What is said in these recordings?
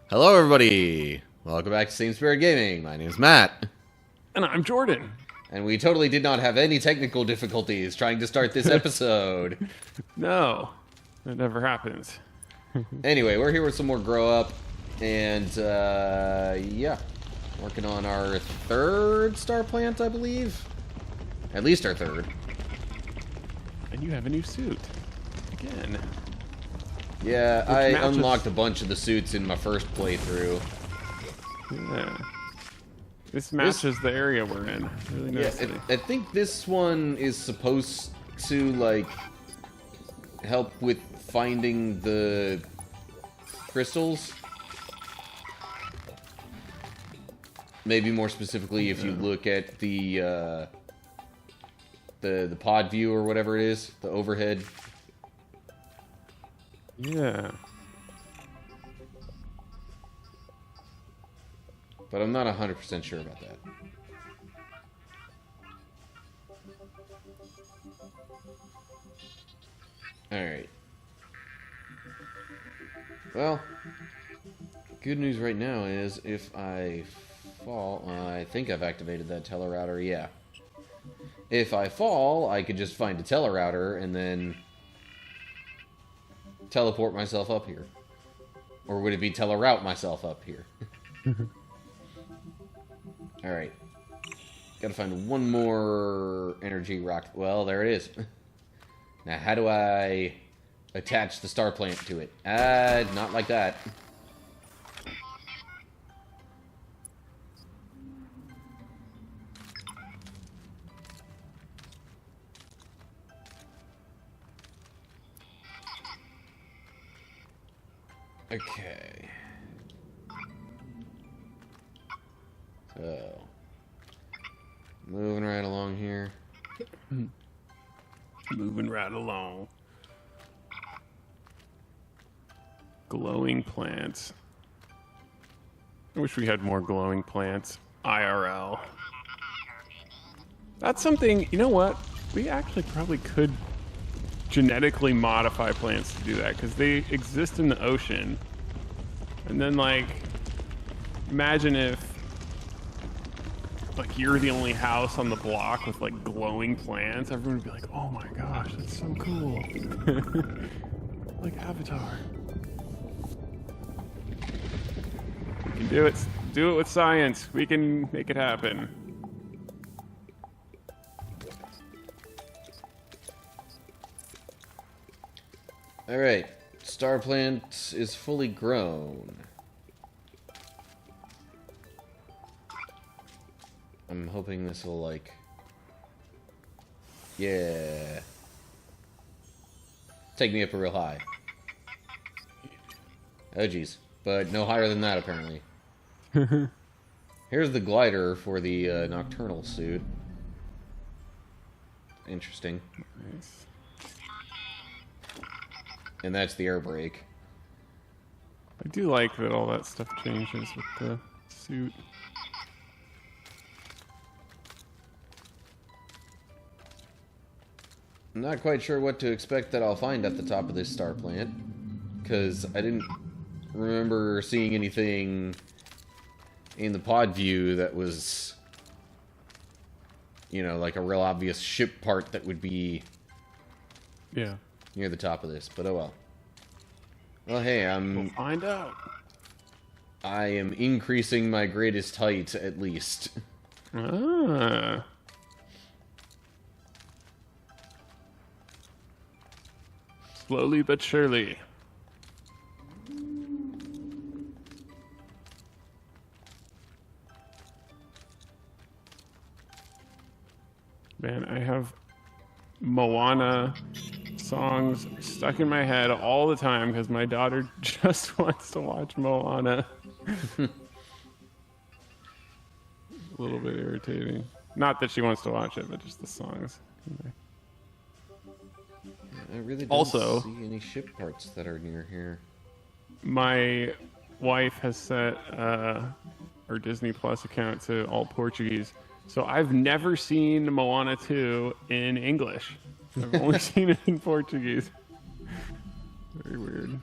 Hello, everybody. Welcome back to Same Spirit Gaming. My name's Matt. And I'm Jordan. And we totally did not have any technical difficulties trying to start this episode. No, that never happens. Anyway, we're here with some more Grow Up. And, yeah. Working on our third Starplant, I believe. At least our third. And you have a new suit. Again. Yeah, Which I matches... unlocked a bunch of the suits in my first playthrough. Yeah. This matches the area we're in. Really nice. Yeah, I think this one is supposed to, like, help with finding the crystals. Maybe more specifically, if you look at the pod view or whatever it is, the overhead. Yeah. But I'm not 100% sure about that. Alright. Well, good news right now is if I fall... I think I've activated that Telerouter, yeah. If I fall, I could just find a Telerouter and then teleport myself up here. Or would it be teleroute myself up here? Alright. Gotta find one more energy rock. Well, there it is. Now, how do I attach the Starplant to it? Not like that. Okay. So, moving right along here. Moving right along. Glowing plants. I wish we had more glowing plants. IRL. That's something, you know what? We actually probably could genetically modify plants to do that, because they exist in the ocean. And then, like, imagine if, like, you're the only house on the block with, like, glowing plants. Everyone would be like, oh my gosh, that's so cool. Like Avatar. We can do it. Do it with science. We can make it happen. Alright. Starplant is fully grown. I'm hoping this will, like... Yeah. Take me up real high. Oh, jeez. But no higher than that, apparently. Here's the glider for the nocturnal suit. Interesting. Nice. And that's the air brake. I do like that all that stuff changes with the suit. I'm not quite sure what to expect that I'll find at the top of this Starplant, because I didn't remember seeing anything in the pod view that was, you know, like a real obvious ship part that would be Yeah. near the top of this, but oh well. Well, hey, We'll find out. I am increasing my greatest height, at least. Ah. Slowly but surely. Man, I have Moana songs stuck in my head all the time because my daughter just wants to watch Moana. A little bit irritating. Not that she wants to watch it, but just the songs. I really don't Also, see any ship parts that are near here. my wife has set her Disney Plus account to all Portuguese, so I've never seen Moana 2 in English. I've only seen it in Portuguese. Very weird.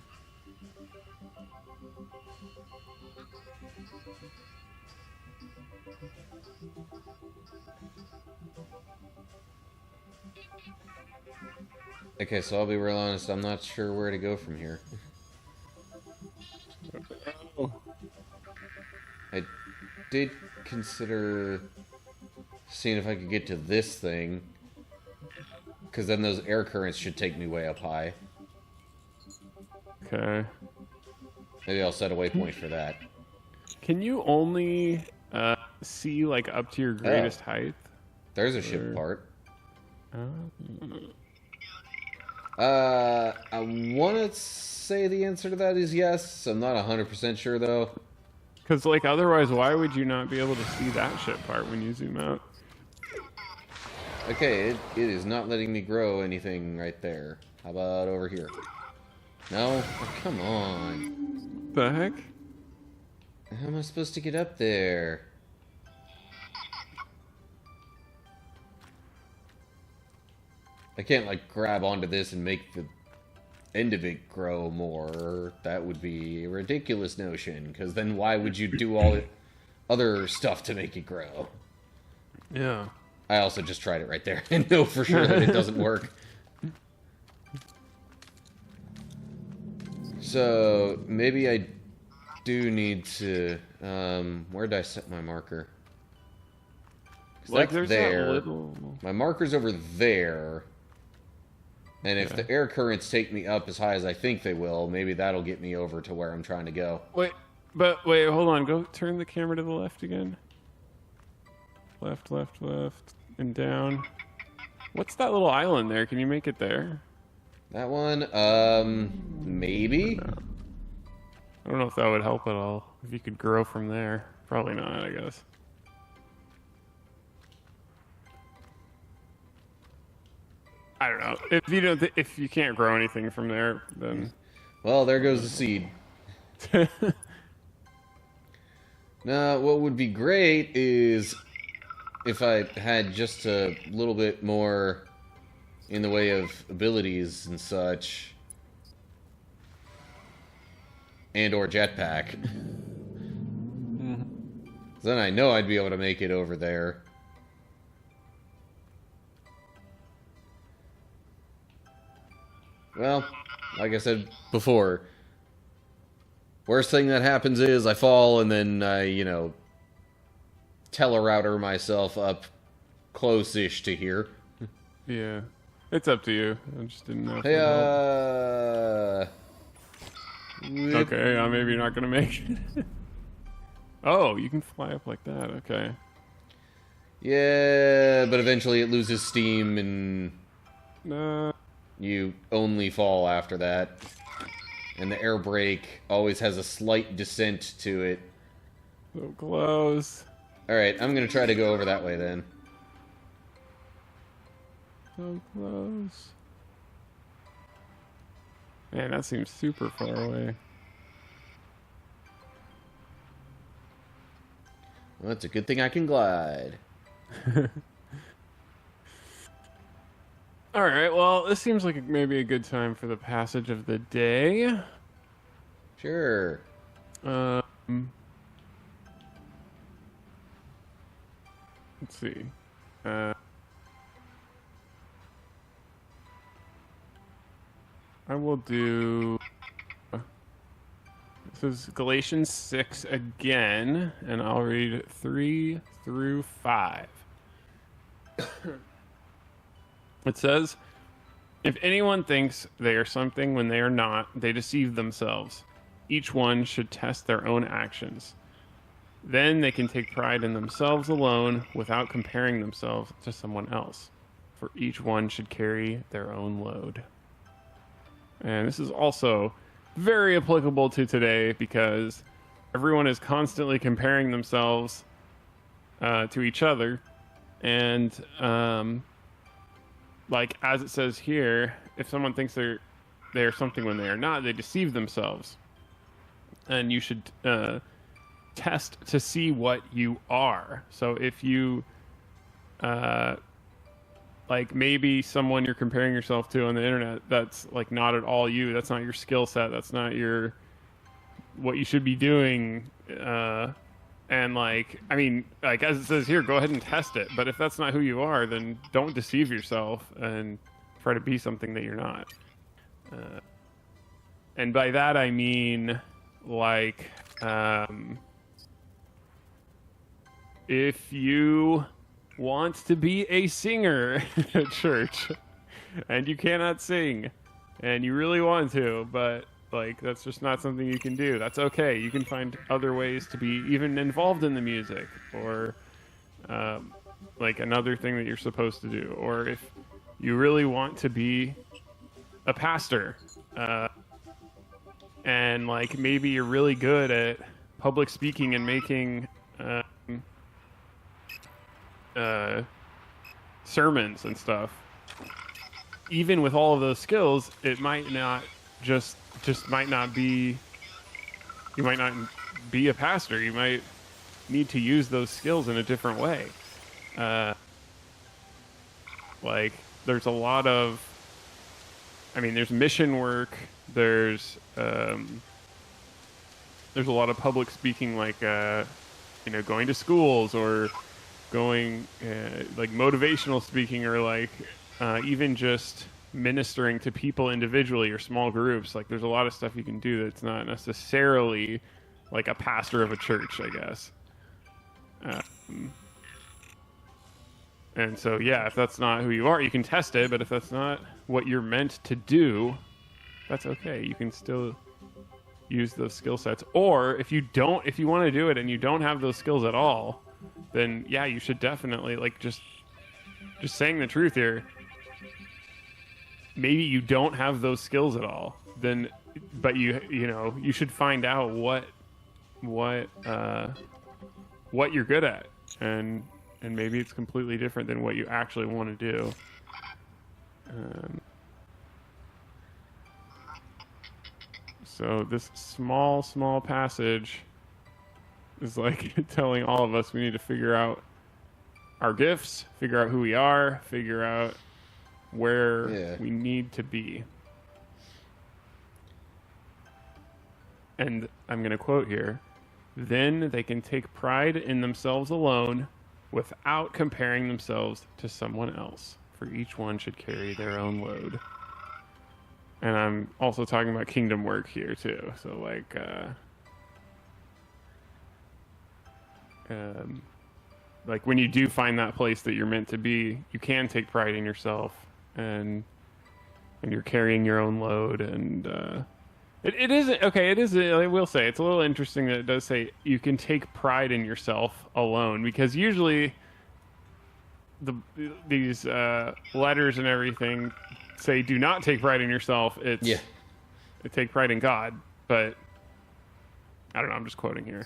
Okay, so I'll be real honest, I'm not sure where to go from here. Oh. I did consider seeing if I could get to this thing, because then those air currents should take me way up high. Okay. Maybe I'll set a waypoint for that. Can you only see like up to your greatest height? There's a ship part. Oh. I want to say the answer to that is yes. I'm not 100% sure, though. Because, like, otherwise, why would you not be able to see that ship part when you zoom out? Okay, it is not letting me grow anything right there. How about over here? No? Oh, come on. The heck? How am I supposed to get up there? I can't, like, grab onto this and make the end of it grow more. That would be a ridiculous notion, because then why would you do all the other stuff to make it grow? Yeah. I also just tried it right there and know for sure that it doesn't work. So, maybe I do need to... where did I set my marker? Like, that's there's there. that little... My marker's over there. And if the air currents take me up as high as I think they will, maybe that'll get me over to where I'm trying to go. Wait, hold on. Go turn the camera to the left again. Left, left, left, and down. What's that little island there? Can you make it there? That one, maybe? I don't know if that would help at all. If you could grow from there. Probably not, I guess. I don't know. If you can't grow anything from there, then Well, there goes the seed. Now, what would be great is if I had just a little bit more in the way of abilities and such. And or jetpack. Then I know I'd be able to make it over there. Well, like I said before, worst thing that happens is I fall and then I, telerouter myself up close-ish to here. yeah, it's up to you. I just didn't know. Hey, okay, maybe you're not gonna make it. Oh, you can fly up like that. Okay. Yeah, but eventually it loses steam and you only fall after that. And the air brake always has a slight descent to it. So close. Alright, I'm gonna try to go over that way then. So close. Man, that seems super far away. Well, it's a good thing I can glide. Alright, well, this seems like maybe a good time for the passage of the day. Sure. Let's see. I will do... This is Galatians 6 again, and I'll read 3 through 5. It says, "If anyone thinks they are something when they are not, they deceive themselves. Each one should test their own actions. Then they can take pride in themselves alone without comparing themselves to someone else. For each one should carry their own load." And this is also very applicable to today because everyone is constantly comparing themselves to each other. And like as it says here, if someone thinks they're something when they are not, they deceive themselves. And you should test to see what you are. So if you like maybe someone you're comparing yourself to on the internet that's like not at all you, that's not your skill set, that's not what you should be doing, and like I mean, like as it says here, go ahead and test it. But if that's not who you are, then don't deceive yourself and try to be something that you're not. And by that I mean, like, if you want to be a singer at church and you cannot sing and you really want to, but like that's just not something you can do, that's okay. You can find other ways to be even involved in the music, or like another thing that you're supposed to do. Or if you really want to be a pastor, and like maybe you're really good at public speaking and making sermons and stuff, even with all of those skills, it might not just might not be, you might not be a pastor. You might need to use those skills in a different way. Like there's a lot of, I mean, there's mission work, there's a lot of public speaking, like going to schools, or going like motivational speaking, or like even just ministering to people individually or small groups. Like there's a lot of stuff you can do that's not necessarily like a pastor of a church, I guess. And so, yeah, if that's not who you are, you can test it. But if that's not what you're meant to do, that's okay. You can still use those skill sets. Or if you want to do it and you don't have those skills at all, then yeah, you should definitely, like, just saying the truth here. Maybe you don't have those skills at all. Then, but you should find out what you're good at, and maybe it's completely different than what you actually want to do. So this small passage is like telling all of us we need to figure out our gifts, figure out who we are, figure out where we need to be. And I'm going to quote here: "Then they can take pride in themselves alone without comparing themselves to someone else, for each one should carry their own load." And I'm also talking about kingdom work here too. So like when you do find that place that you're meant to be, you can take pride in yourself, and you're carrying your own load. And it isn't okay. It is. I will say it's a little interesting that it does say you can take pride in yourself alone, because usually these letters and everything say do not take pride in yourself. It's take pride in God. But I don't know. I'm just quoting here.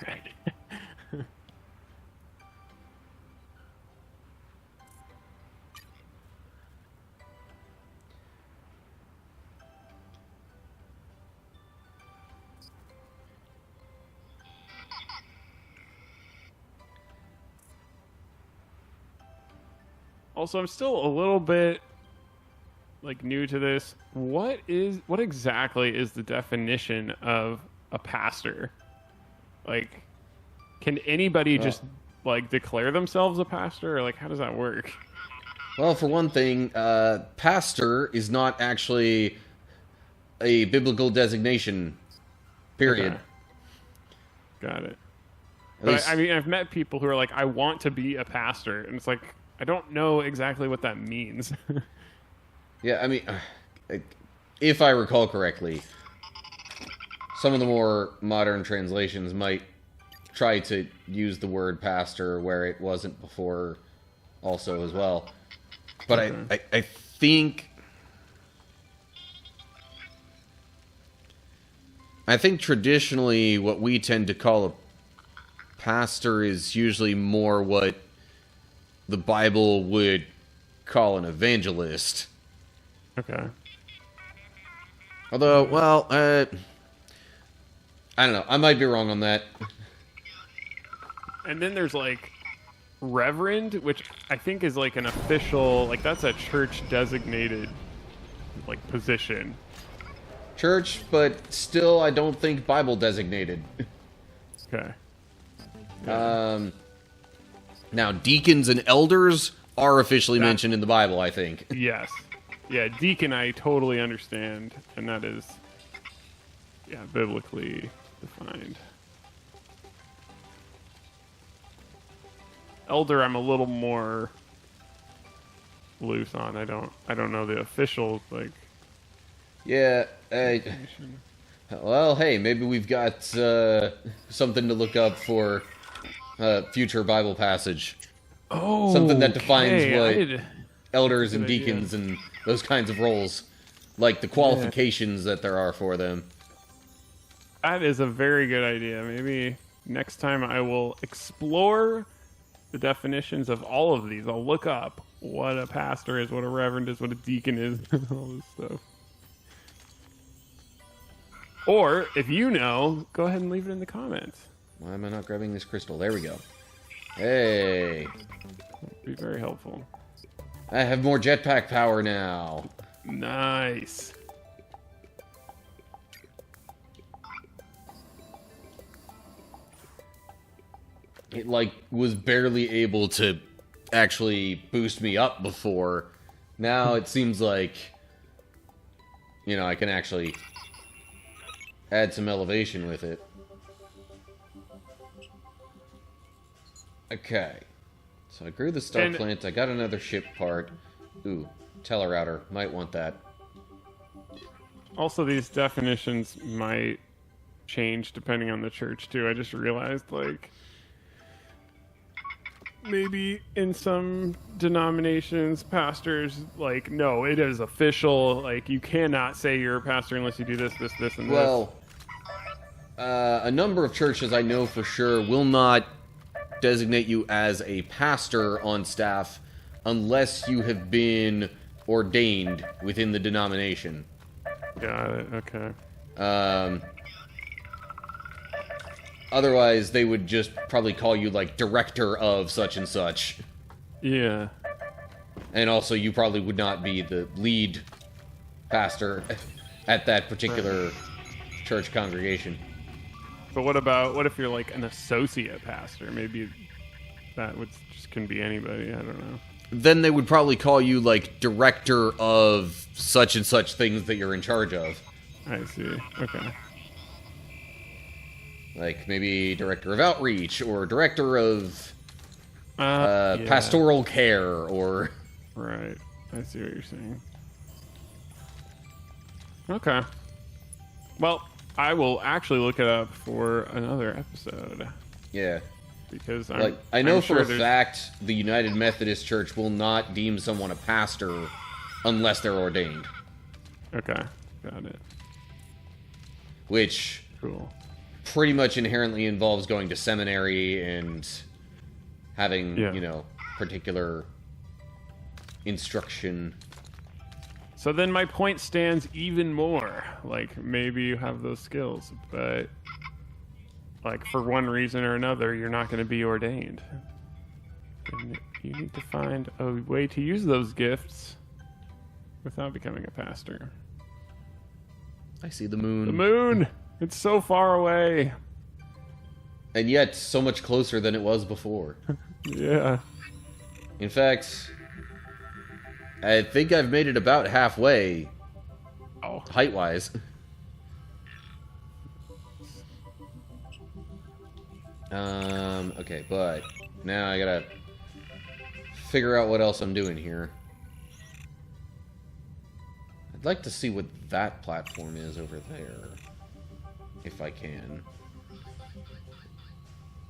Also, I'm still a little bit like new to this. What exactly is the definition of a pastor? Like, can anybody just like declare themselves a pastor, or like how does that work? Well, for one thing, pastor is not actually a biblical designation. Period. Okay. Got it. But I mean, I've met people who are like, I want to be a pastor, and it's like, I don't know exactly what that means. Yeah, I mean, if I recall correctly, some of the more modern translations might try to use the word pastor where it wasn't before also as well. But okay. I think traditionally what we tend to call a pastor is usually more what the Bible would call an evangelist. Okay. Although, well, I don't know. I might be wrong on that. And then there's like reverend, which I think is like an official, like that's a church designated like position. Church, but still I don't think Bible designated. Okay. Yeah. Now, deacons and elders are officially mentioned in the Bible, I think. Yes. Yeah, deacon I totally understand, and that is, yeah, biblically defined. Elder, I'm a little more loose on. I don't know the official, like. Yeah. Well, hey, maybe we've got something to look up for future Bible passage. Oh, Something that defines okay. what elders and Good idea. deacons and those kinds of roles, like the qualifications that there are for them. That is a very good idea. Maybe next time I will explore the definitions of all of these. I'll look up what a pastor is, what a reverend is, what a deacon is, all this stuff. Or, if you know, go ahead and leave it in the comments. Why am I not grabbing this crystal? There we go. Hey. It'd be very helpful. I have more jetpack power now. Nice. It, like, was barely able to actually boost me up before. Now it seems like, you know, I can actually add some elevation with it. Okay. So I grew the Starplant. I got another ship part. Ooh, Telerouter. Might want that. Also, these definitions might change depending on the church, too. I just realized, like, maybe in some denominations, pastors, like, no, it is official. Like, you cannot say you're a pastor unless you do this, this, this, and Well, a number of churches I know for sure will not designate you as a pastor on staff unless you have been ordained within the denomination. this. Got it. Okay. Otherwise, they would just probably call you, like, director of such and such. Yeah. And also, you probably would not be the lead pastor at that particular church congregation. But what if you're like an associate pastor? Maybe that would just can be anybody. I don't know. Then they would probably call you, like, director of such and such things that you're in charge of. I see. Okay. Like, maybe director of outreach, or director of Yeah. pastoral care, or... Right. I see what you're saying. Okay. Well, I will actually look it up for another episode. Yeah. Because I know I'm for sure a there's- fact the United Methodist Church will not deem someone a pastor unless they're ordained. Okay. Got it. Which Cool. pretty much inherently involves going to seminary and having, Yeah. you know, particular instruction. So then my point stands even more. Like, maybe you have those skills, but, like, for one reason or another, you're not going to be ordained. And you need to find a way to use those gifts without becoming a pastor. I see the moon. The moon! It's so far away. And yet, so much closer than it was before. Yeah. In fact, I think I've made it about halfway, Oh. height-wise. Okay, but now I gotta figure out what else I'm doing here. I'd like to see what that platform is over there, if I can.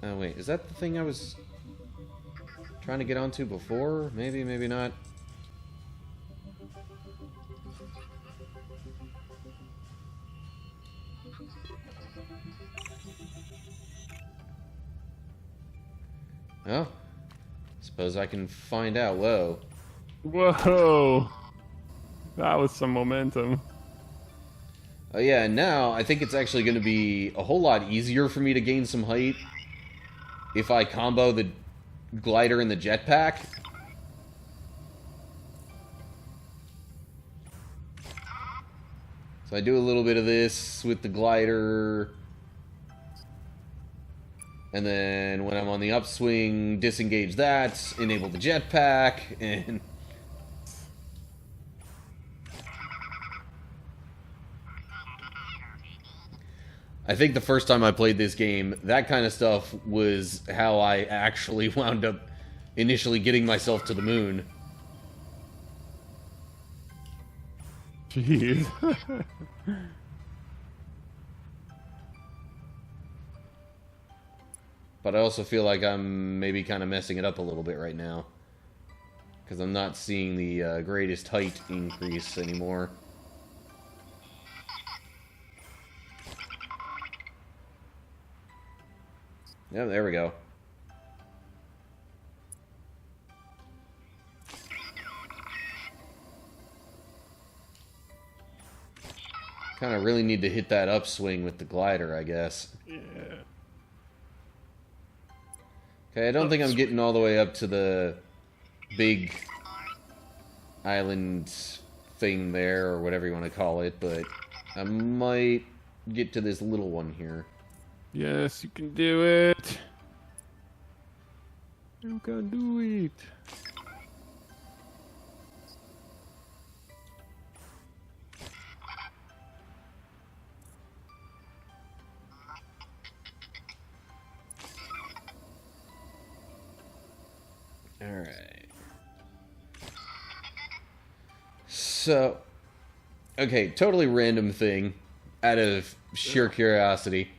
Oh, wait, is that the thing I was trying to get onto before? Maybe, maybe not. Well, suppose I can find out. Whoa. Whoa. That was some momentum. Oh yeah, and now I think it's actually going to be a whole lot easier for me to gain some height if I combo the glider and the jetpack. So I do a little bit of this with the glider, and then when I'm on the upswing, disengage that, enable the jetpack, and... I think the first time I played this game, that kind of stuff was how I actually wound up initially getting myself to the moon. Jeez. But I also feel like I'm maybe kind of messing it up a little bit right now. Because I'm not seeing the greatest height increase anymore. Yeah, there we go. Kind of really need to hit that upswing with the glider, I guess. Yeah. Okay, I don't think I'm getting all the way up to the big island thing there, or whatever you want to call it, but I might get to this little one here. Yes, you can do it. You can do it. Alright. So, okay, totally random thing, out of sheer curiosity.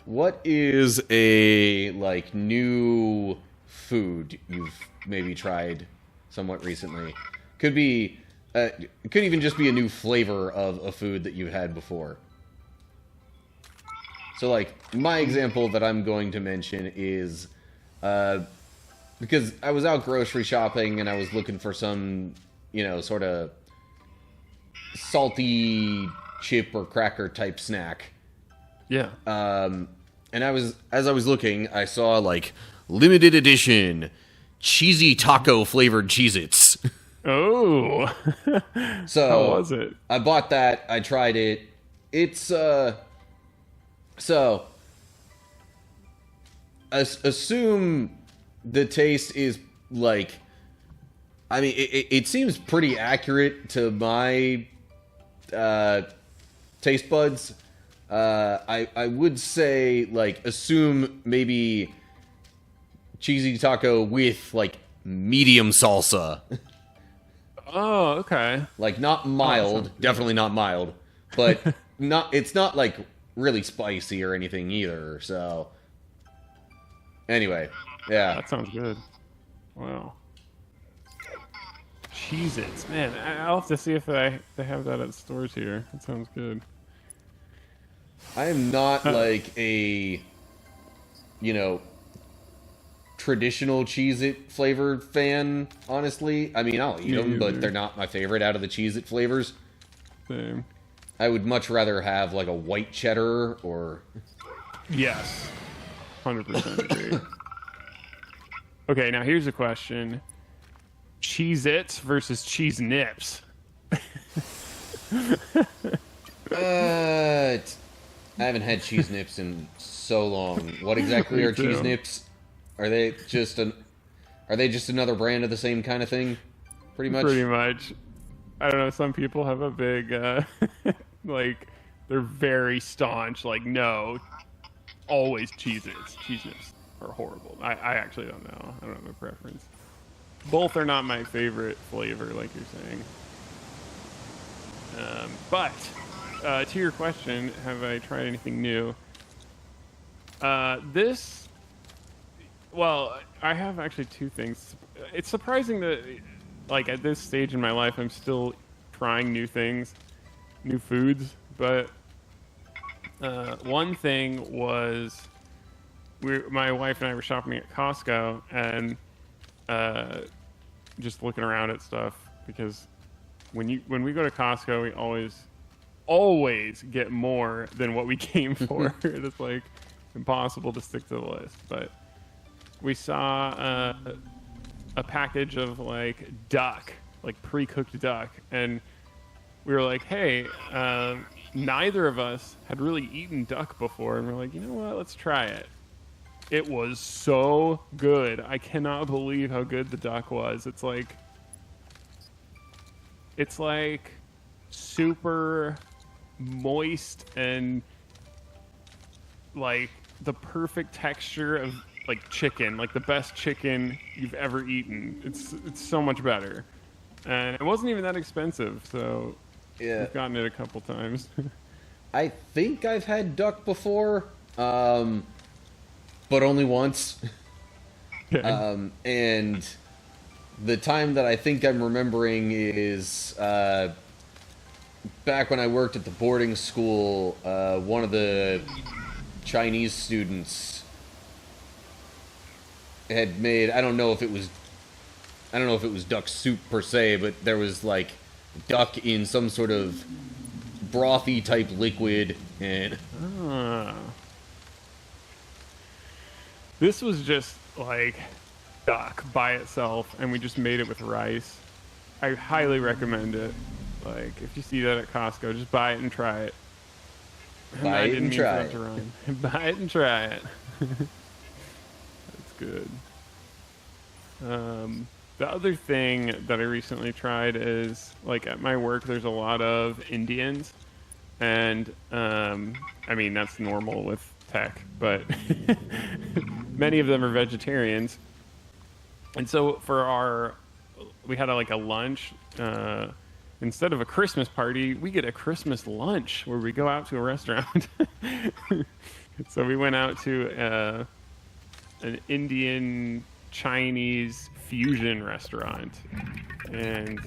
What is a, like, new food you've maybe tried somewhat recently? Could be, it could even just be a new flavor of a food that you've had before. So, like, my example that I'm going to mention is, because I was out grocery shopping and I was looking for some, you know, sort of salty chip or cracker type snack. Yeah. And as I was looking, I saw, like, limited edition cheesy taco flavored Cheez-Its. Oh. So how was it? I bought that. I tried it. It's so assume the taste is like, I mean, it seems pretty accurate to my taste buds. I would say, like, assume maybe cheesy taco with, like, medium salsa. Oh, okay. Like, not mild, definitely not mild, but it's not, like, really spicy or anything either, so. Anyway, yeah. That sounds good. Wow. Cheez-Its. Man, I'll have to see if they have that at stores here. That sounds good. I am not, like, a, you know, traditional Cheez-It flavored fan, honestly. I mean, I'll eat them, but they're not my favorite out of the Cheez-It flavors. Same. I would much rather have, like, a white cheddar or... Yes. 100% agree. Okay, now here's a question. Cheez-Its versus Cheese Nips. I haven't had cheese nips in so long. What exactly are cheese nips? Are they just another brand of the same kind of thing? Pretty much. Pretty much. I don't know. Some people have a big, like, they're very staunch. Like, no, always Cheez-Its. Cheese nips are horrible. I actually don't know. I don't have a preference. Both are not my favorite flavor, like you're saying. But to your question, have I tried anything new? Well, I have actually two things. It's surprising that, like, at this stage in my life, I'm still trying new things, new foods. But one thing was, my wife and I were shopping at Costco and just looking around at stuff, because when we go to Costco, we always get more than what we came for. It's like impossible to stick to the list. But we saw a package of, like, duck, like pre-cooked duck, and we were like, hey, neither of us had really eaten duck before, and we're like, you know what, let's try it. It was so good. I cannot believe how good the duck was. It's like super moist and like the perfect texture of like chicken, like the best chicken you've ever eaten. It's so much better, and it wasn't even that expensive. So Yeah. we've gotten it a couple times. I think I've had duck before, but only once. Okay. And the time that I think I'm remembering is back when I worked at the boarding school. One of the Chinese students had made. I don't know if it was duck soup per se, but there was like duck in some sort of brothy type liquid, and Ah. This was just like duck by itself, and we just made it with rice. I highly recommend it. Like, if you see that at Costco, just buy it and try it. Buy I it didn't and mean try for it. to rhyme. Buy it and try it. That's good. The other thing that I recently tried is, like, at my work, there's a lot of Indians. And, I mean, that's normal with tech, but many of them are vegetarians. And so we had like a lunch. Instead of a Christmas party, we get a Christmas lunch where we go out to a restaurant. So we went out to an Indian Chinese fusion restaurant, and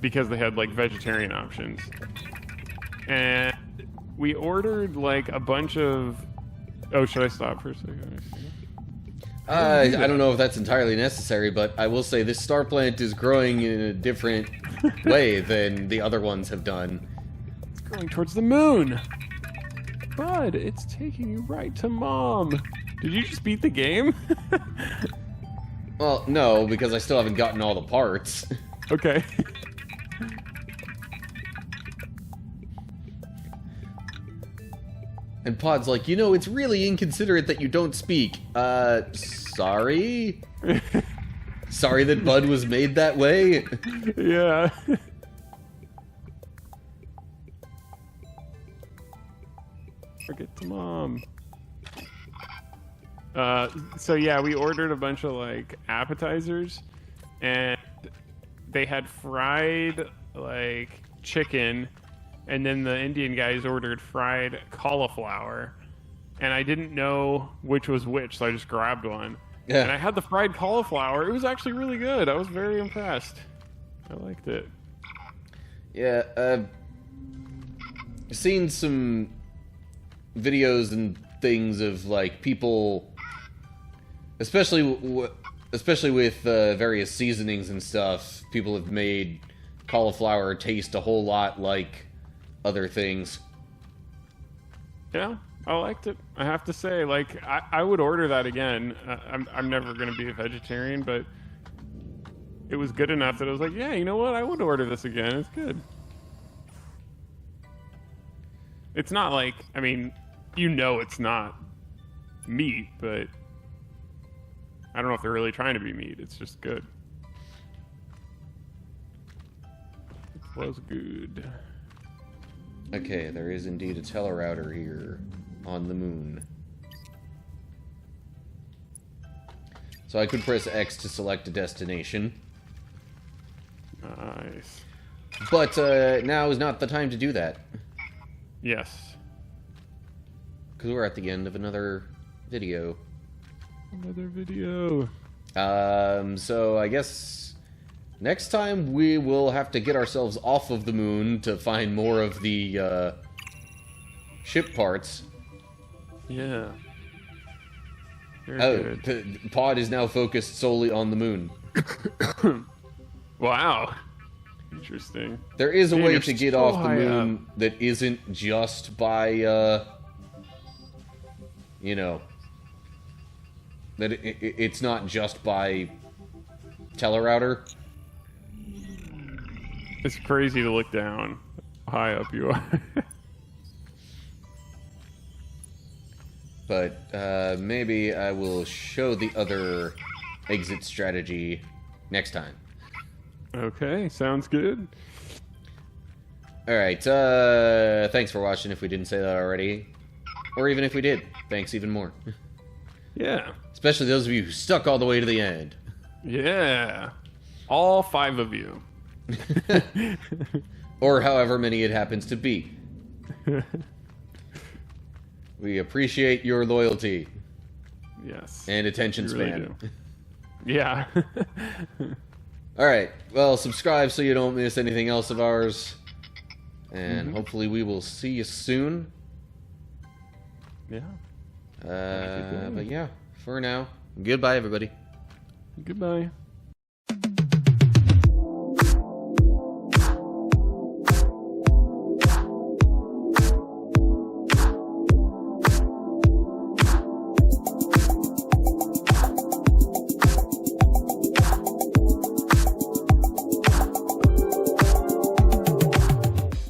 because they had like vegetarian options, and we ordered like a bunch of. Oh, should I stop for a second? I don't know if that's entirely necessary, but I will say this Starplant is growing in a different way than the other ones have done. It's going towards the moon. Bud, it's taking you right to mom. Did you just beat the game? Well, no, because I still haven't gotten all the parts. Okay. And Pod's like, it's really inconsiderate that you don't speak. Sorry? Sorry that Bud was made that way? Yeah. Forget to mom. So yeah, we ordered a bunch of like appetizers, and they had fried like chicken, and then the Indian guys ordered fried cauliflower, and I didn't know which was which, so I just grabbed one. Yeah. And I had the fried cauliflower. It was actually really good. I was very impressed. I liked it. Yeah, I've seen some videos and things of like people, especially with various seasonings and stuff. People have made cauliflower taste a whole lot like other things. Yeah, I liked it. I have to say, like, I would order that again. I'm never going to be a vegetarian, but it was good enough that I was like, yeah, you know what? I would order this again. It's good. It's not like, I mean, it's not meat, but I don't know if they're really trying to be meat. It's just good. It was good. Okay, there is indeed a Telerouter here on the moon. So I could press X to select a destination. Nice. But now is not the time to do that. Yes. Because we're at the end of another video. Another video. So I guess next time we will have to get ourselves off of the moon to find more of the ship parts. Yeah. Very good. Pod is now focused solely on the moon. Wow. Interesting. There is a Man, way you're to get so off the high moon that isn't just by, that it's not just by Telerouter. It's crazy to look down how high up you are. But maybe I will show the other exit strategy next time. Okay, sounds good. Alright, thanks for watching if we didn't say that already. Or even if we did, thanks even more. Yeah. Especially those of you who stuck all the way to the end. Yeah. All 5 of you. Or however many it happens to be. We appreciate your loyalty. Yes. And attention We really span. do. Yeah. Alright, well, subscribe so you don't miss anything else of ours. And hopefully we will see you soon. Yeah. But yeah, for now, goodbye, everybody. Goodbye.